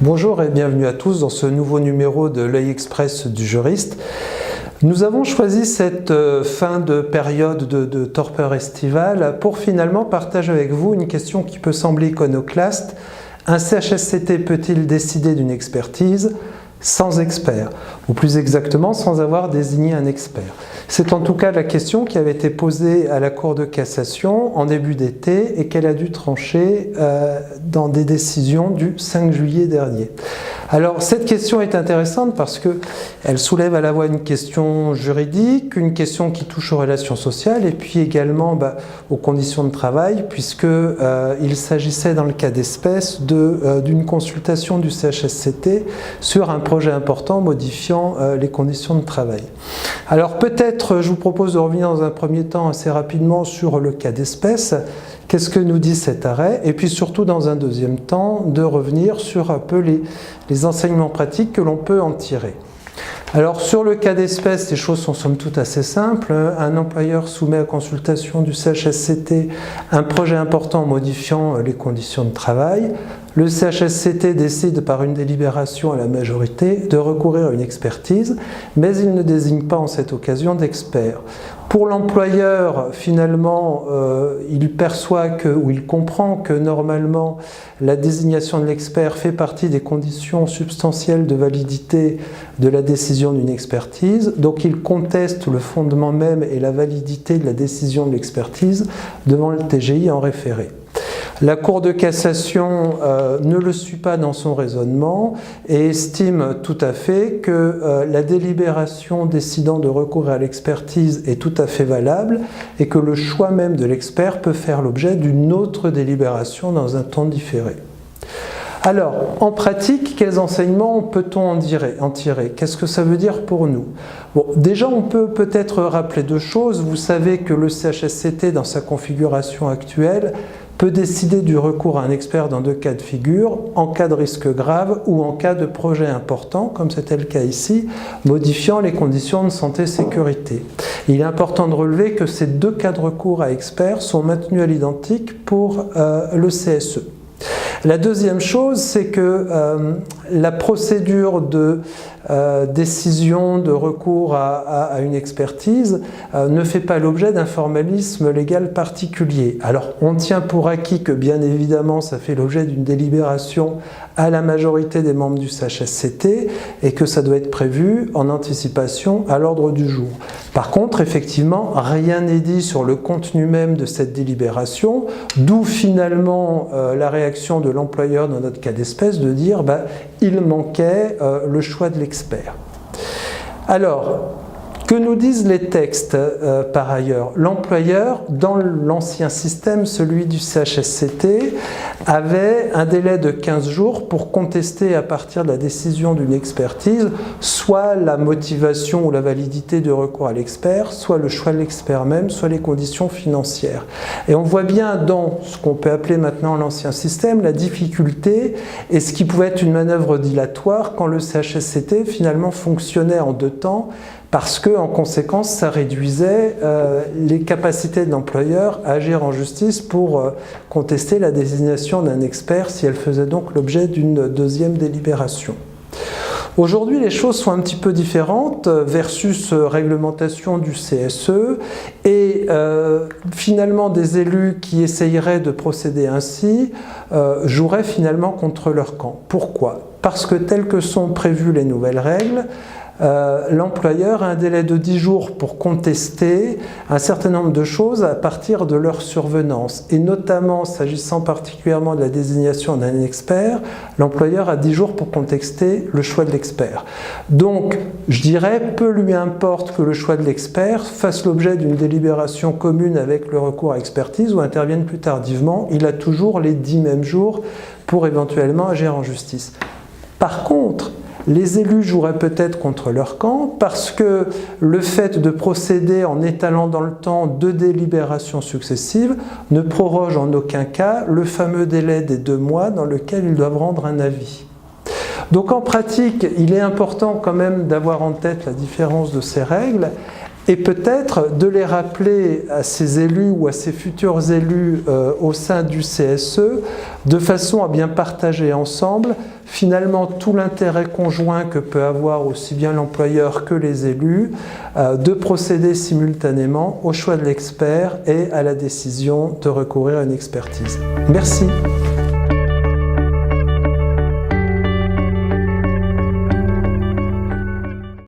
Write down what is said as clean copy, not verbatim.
Bonjour et bienvenue à tous dans ce nouveau numéro de l'œil express du juriste. Nous avons choisi cette fin de période de torpeur estivale pour finalement partager avec vous une question qui peut sembler iconoclaste. Un CHSCT peut-il décider d'une expertise sans expert, ou plus exactement sans avoir désigné un expert? C'est en tout cas la question qui avait été posée à la Cour de cassation en début d'été et qu'elle a dû trancher dans des décisions du 5 juillet dernier. Alors cette question est intéressante parce qu'elle soulève à la fois une question juridique, une question qui touche aux relations sociales et puis également aux conditions de travail puisqu'il s'agissait dans le cas d'espèce d'une consultation du CHSCT sur un projet important modifiant les conditions de travail. Alors peut-être je vous propose de revenir dans un premier temps assez rapidement sur le cas d'espèce. Qu'est-ce que nous dit cet arrêt? Et puis surtout dans un deuxième temps de revenir sur un peu les enseignements pratiques que l'on peut en tirer. Alors sur le cas d'espèce, les choses sont somme toute assez simples. Un employeur soumet à consultation du CHSCT un projet important modifiant les conditions de travail. Le CHSCT décide par une délibération à la majorité de recourir à une expertise, mais il ne désigne pas en cette occasion d'expert. Pour l'employeur, finalement, il perçoit ou il comprend que normalement la désignation de l'expert fait partie des conditions substantielles de validité de la décision d'une expertise, donc il conteste le fondement même et la validité de la décision de l'expertise devant le TGI en référé. La Cour de cassation ne le suit pas dans son raisonnement et estime tout à fait que la délibération décidant de recourir à l'expertise est tout à fait valable et que le choix même de l'expert peut faire l'objet d'une autre délibération dans un temps différé. Alors, en pratique, quels enseignements peut-on en tirer? Qu'est-ce que ça veut dire pour nous? Bon, déjà, on peut peut-être rappeler deux choses. Vous savez que le CHSCT, dans sa configuration actuelle, peut décider du recours à un expert dans deux cas de figure, en cas de risque grave ou en cas de projet important, comme c'était le cas ici, modifiant les conditions de santé-sécurité. Il est important de relever que ces deux cas de recours à expert sont maintenus à l'identique pour le CSE. La deuxième chose, c'est que la procédure de décision de recours à une expertise ne fait pas l'objet d'un formalisme légal particulier. Alors, on tient pour acquis que, bien évidemment, ça fait l'objet d'une délibération à la majorité des membres du CHSCT et que ça doit être prévu en anticipation à l'ordre du jour. Par contre, effectivement, rien n'est dit sur le contenu même de cette délibération, d'où finalement la réaction de l'employeur dans notre cas d'espèce de dire il manquait le choix de l'expert. Alors, que nous disent les textes par ailleurs? L'employeur, dans l'ancien système, celui du CHSCT, avait un délai de 15 jours pour contester à partir de la décision d'une expertise soit la motivation ou la validité de recours à l'expert, soit le choix de l'expert même, soit les conditions financières. Et on voit bien dans ce qu'on peut appeler maintenant l'ancien système la difficulté et ce qui pouvait être une manœuvre dilatoire quand le CHSCT finalement fonctionnait en deux temps, parce que, en conséquence, ça réduisait les capacités de l'employeur à agir en justice pour contester la désignation d'un expert si elle faisait donc l'objet d'une deuxième délibération. Aujourd'hui, les choses sont un petit peu différentes versus réglementation du CSE et finalement des élus qui essayeraient de procéder ainsi joueraient finalement contre leur camp. Pourquoi? Parce que telles que sont prévues les nouvelles règles, l'employeur a un délai de 10 jours pour contester un certain nombre de choses à partir de leur survenance. Et notamment, s'agissant particulièrement de la désignation d'un expert, l'employeur a 10 jours pour contester le choix de l'expert. Donc, je dirais, peu lui importe que le choix de l'expert fasse l'objet d'une délibération commune avec le recours à expertise ou intervienne plus tardivement. Il a toujours les 10 mêmes jours pour éventuellement agir en justice. Par contre, les élus joueraient peut-être contre leur camp parce que le fait de procéder en étalant dans le temps deux délibérations successives ne proroge en aucun cas le fameux délai des 2 mois dans lequel ils doivent rendre un avis. Donc en pratique, il est important quand même d'avoir en tête la différence de ces règles et peut-être de les rappeler à ces élus ou à ces futurs élus au sein du CSE de façon à bien partager ensemble finalement tout l'intérêt conjoint que peut avoir aussi bien l'employeur que les élus de procéder simultanément au choix de l'expert et à la décision de recourir à une expertise. Merci.